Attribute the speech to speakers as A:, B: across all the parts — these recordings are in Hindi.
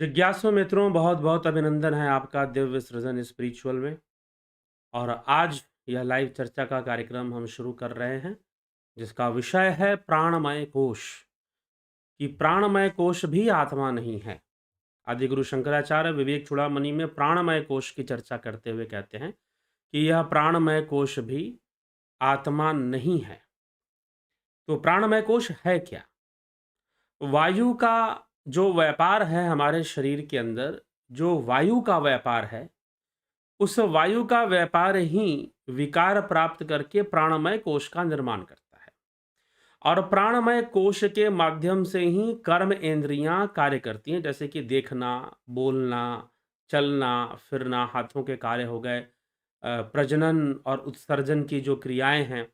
A: जिज्ञासु मित्रों, बहुत बहुत अभिनंदन है आपका दिव्य सृजन स्पिरिचुअल में। और आज यह लाइव चर्चा का कार्यक्रम हम शुरू कर रहे हैं, जिसका विषय है प्राणमय कोश। कि प्राणमय कोश भी आत्मा नहीं है। आदि गुरु शंकराचार्य विवेक चूड़ामणि में प्राणमय कोश की चर्चा करते हुए कहते हैं कि यह प्राणमय कोश भी आत्मा नहीं है। तो प्राणमय कोश है क्या? वायु का जो व्यापार है हमारे शरीर के अंदर, जो वायु का व्यापार है, उस वायु का व्यापार ही विकार प्राप्त करके प्राणमय कोश का निर्माण करता है। और प्राणमय कोश के माध्यम से ही कर्म इंद्रियां कार्य करती हैं, जैसे कि देखना, बोलना, चलना फिरना, हाथों के कार्य हो गए, प्रजनन और उत्सर्जन की जो क्रियाएं हैं,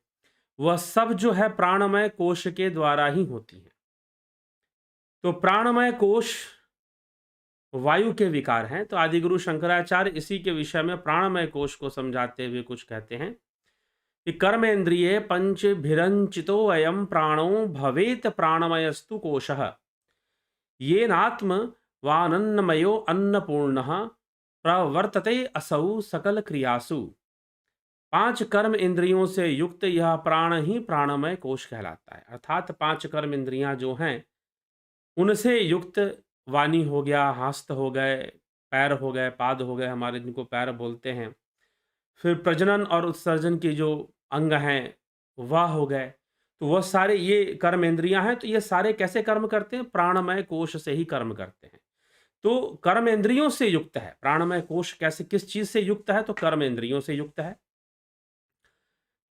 A: वह सब जो है प्राणमय कोश के द्वारा ही होती हैं। तो प्राणमय कोश वायु के विकार हैं। तो आदिगुरु शंकराचार्य इसी के विषय में प्राणमय कोश को समझाते हुए कुछ कहते हैं कि कर्मेन्द्रिये पंचभिरंचितो अयम प्राणो भवेत प्राणमयस्तु कोशः येनात्म वानन्नमयो अन्नपूर्णः प्रवर्तते असौ सकल क्रियासु। पांच कर्म इंद्रियों से युक्त यह प्राण ही प्राणमय कोश कहलाता है। अर्थात पांच कर्म इंद्रियां जो हैं, उनसे युक्त वाणी हो गया, हस्त हो गए, पैर हो गए, पाद हो गए, हमारे जिनको पैर बोलते हैं। फिर प्रजनन और उत्सर्जन की जो अंग हैं, वह हो गए। तो वह सारे ये कर्म इंद्रियां हैं। तो ये सारे कैसे कर्म करते हैं? प्राणमय कोश से ही कर्म करते हैं। तो कर्म इंद्रियों से युक्त है प्राणमय कोश। कैसे, किस चीज से युक्त है? तो कर्म इंद्रियों से युक्त है,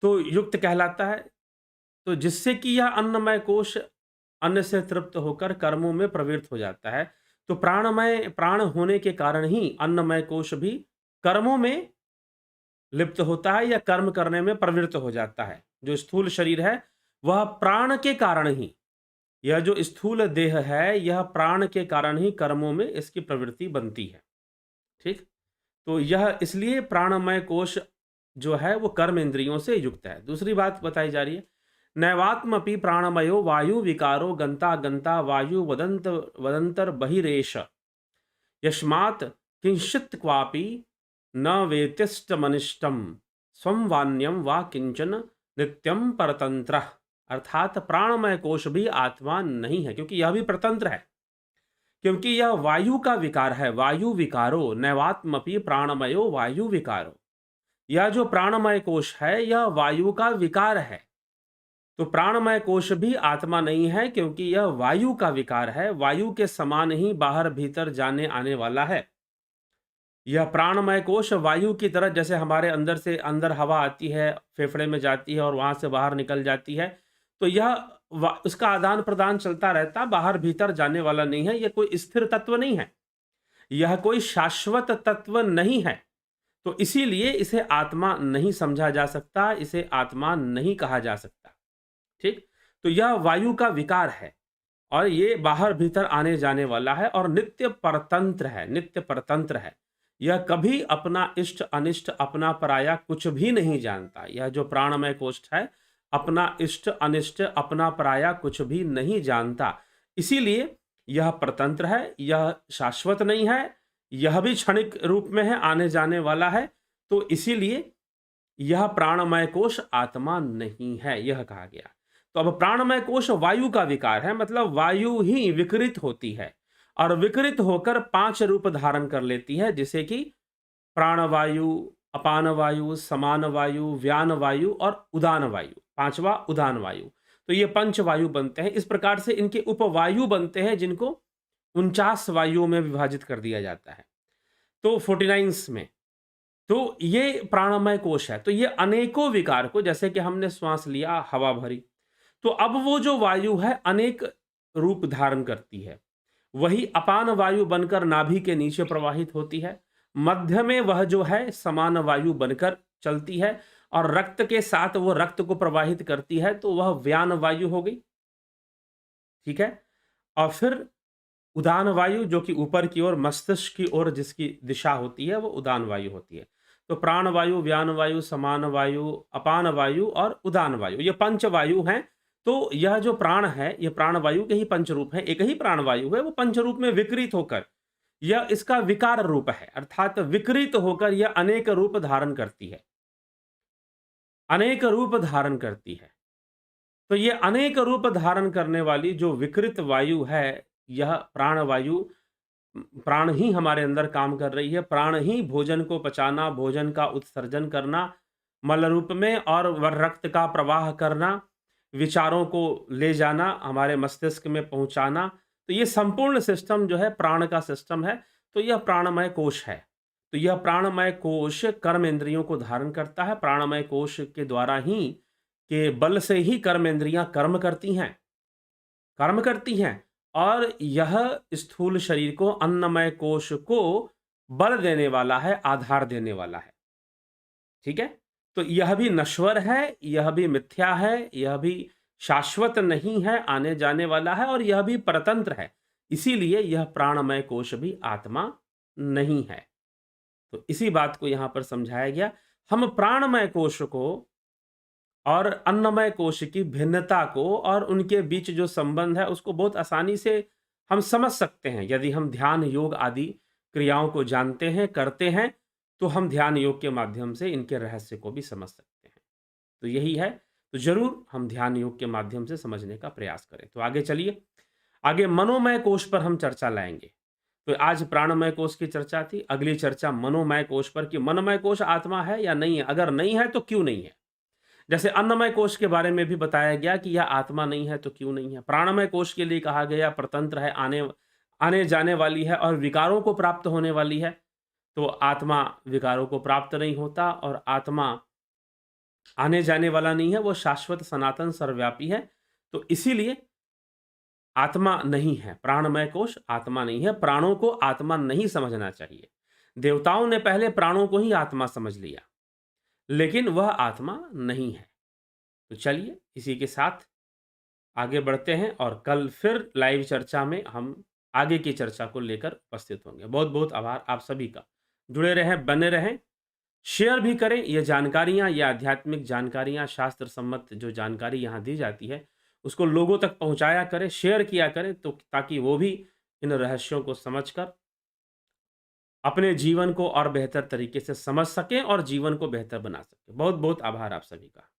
A: तो युक्त कहलाता है। तो जिससे कि यह अन्नमय कोश अन्न से तृप्त होकर कर्मों में प्रवृत्त हो जाता है। तो प्राणमय प्राण होने के कारण ही अन्नमय कोश भी कर्मों में लिप्त होता है या कर्म करने में प्रवृत्त हो जाता है। जो स्थूल शरीर है, वह प्राण के कारण ही, यह जो स्थूल देह है, यह प्राण के कारण ही कर्मों में इसकी प्रवृत्ति बनती है। ठीक? तो यह इसलिए प्राणमय कोश जो है वो कर्म इंद्रियों से युक्त है। दूसरी बात बताई जा रही है, नैवात्मपि प्राणमयो वायु विकारो गंता गंता वायु वदंत वदंतर बहिरेश यस्मात् किंचित् क्वापि न वेत्यस्तमनिष्टम स्वं वान्यम वा किंचन नित्यम परतंत्र। अर्थात प्राणमय कोश भी आत्मा नहीं है, क्योंकि यह भी परतंत्र है। क्योंकि यह वायु का विकार है। वायु विकारो नैवात्मपि प्राणमयो वायु विकारो। यह जो प्राणमय कोश है, यह वायु का विकार है। तो प्राणमय कोश भी आत्मा नहीं है, क्योंकि यह वायु का विकार है। वायु के समान ही बाहर भीतर जाने आने वाला है। यह प्राणमय कोश वायु की तरह, जैसे हमारे अंदर से अंदर हवा आती है, फेफड़े में जाती है और वहां से बाहर निकल जाती है, तो यह उसका आदान प्रदान चलता रहता, बाहर भीतर जाने वाला नहीं है। यह कोई स्थिर तत्व नहीं है, यह कोई शाश्वत तत्व नहीं है। तो इसीलिए इसे आत्मा नहीं समझा जा सकता, इसे आत्मा नहीं कहा जा सकता। ठीक? तो यह वायु का विकार है और ये बाहर भीतर आने जाने वाला है और नित्य परतंत्र है, नित्य परतंत्र है। यह कभी अपना इष्ट अनिष्ट, अपना पराया कुछ भी नहीं जानता। यह जो प्राणमय कोष्ठ है, अपना इष्ट अनिष्ट, अपना पराया कुछ भी नहीं जानता। इसीलिए यह परतंत्र है, यह शाश्वत नहीं है, यह भी क्षणिक रूप में है, आने जाने वाला है। तो इसीलिए यह प्राणमय कोश आत्मा नहीं है, यह कहा गया। तो अब प्राणमय कोश वायु का विकार है, मतलब वायु ही विकृत होती है और विकृत होकर पांच रूप धारण कर लेती है, जैसे कि प्राणवायु, अपान वायु, समान वायु, व्यान वायु और उदान वायु। पांचवा उदान वायु। तो ये पंच वायु बनते हैं। इस प्रकार से इनके उपवायु बनते हैं, जिनको 49 वायुओं में विभाजित कर दिया जाता है, तो 49 में। तो ये प्राणमय कोश है। तो ये अनेकों विकार को, जैसे कि हमने श्वास लिया, हवा भरी, तो अब वो जो वायु है अनेक रूप धारण करती है। वही अपान वायु बनकर नाभि के नीचे प्रवाहित होती है। मध्य में वह जो है समान वायु बनकर चलती है और रक्त के साथ वो रक्त को प्रवाहित करती है, तो वह व्यान वायु हो गई। ठीक है? और फिर उदान वायु, जो कि ऊपर की ओर मस्तिष्क की ओर जिसकी दिशा होती है, वो उदान वायु होती है। तो प्राण वायु, व्यान वायु, समान वायु, अपान वायु और उदान वायु, ये पंच वायु हैं। तो यह जो प्राण है, ये प्राण वायु के ही पंच रूप है। एक ही प्राण वायु है, वो पंच रूप में विकृत होकर यह इसका विकार रूप है, अर्थात विकृत होकर यह अनेक रूप धारण करती है, अनेक रूप धारण करती है। तो ये अनेक रूप धारण करने वाली जो विकृत वायु है, यह प्राण वायु, प्राण ही हमारे अंदर काम कर रही है। प्राण ही भोजन को पचाना, भोजन का उत्सर्जन करना, मल रूप में और रक्त का प्रवाह करना, विचारों को ले जाना, हमारे मस्तिष्क में पहुंचाना। तो ये संपूर्ण सिस्टम जो है प्राण का सिस्टम है। तो यह प्राणमय कोश है। तो यह प्राणमय कोश कर्म इंद्रियों को धारण करता है। प्राणमय कोश के द्वारा ही, के बल से ही कर्म इंद्रियां कर्म करती हैं, और यह स्थूल शरीर को, अन्नमय कोश को बल देने वाला है, आधार देने वाला है। ठीक है? तो यह भी नश्वर है, यह भी मिथ्या है, यह भी शाश्वत नहीं है, आने जाने वाला है, और यह भी परतंत्र है। इसीलिए यह प्राणमय कोश भी आत्मा नहीं है। तो इसी बात को यहां पर समझाया गया। हम प्राणमय कोश को और अन्नमय कोश की भिन्नता को और उनके बीच जो संबंध है उसको बहुत आसानी से हम समझ सकते हैं। यदि हम ध्यान योग आदि क्रियाओं को जानते हैं, करते हैं, तो हम ध्यान योग के माध्यम से इनके रहस्य को भी समझ सकते हैं। तो यही है। तो जरूर हम ध्यान योग के माध्यम से समझने का प्रयास करें। तो आगे चलिए, आगे मनोमय कोश पर हम चर्चा लाएंगे। तो आज प्राणमय कोश की चर्चा थी, अगली चर्चा मनोमय कोश पर, कि मनोमय कोश आत्मा है या नहीं है, अगर नहीं है तो क्यों नहीं है। जैसे अन्नमय कोश के बारे में भी बताया गया कि यह आत्मा नहीं है तो क्यों नहीं है। प्राणमय कोश के लिए कहा गया परतंत्र है, आने आने जाने वाली है और विकारों को प्राप्त होने वाली है। तो आत्मा विकारों को प्राप्त नहीं होता, और आत्मा आने जाने वाला नहीं है, वो शाश्वत सनातन सर्वव्यापी है। तो इसीलिए आत्मा नहीं है, प्राणमय कोश आत्मा नहीं है। प्राणों को आत्मा नहीं समझना चाहिए। देवताओं ने पहले प्राणों को ही आत्मा समझ लिया, लेकिन वह आत्मा नहीं है। तो चलिए इसी के साथ आगे बढ़ते हैं, और कल फिर लाइव चर्चा में हम आगे की चर्चा को लेकर उपस्थित होंगे। बहुत बहुत आभार आप सभी का। जुड़े रहें, बने रहें, शेयर भी करें। ये जानकारियाँ, ये आध्यात्मिक जानकारियाँ, शास्त्र सम्मत जो जानकारी यहाँ दी जाती है, उसको लोगों तक पहुँचाया करें, शेयर किया करें, तो ताकि वो भी इन रहस्यों को समझकर अपने जीवन को और बेहतर तरीके से समझ सकें और जीवन को बेहतर बना सकें। बहुत बहुत आभार आप सभी का।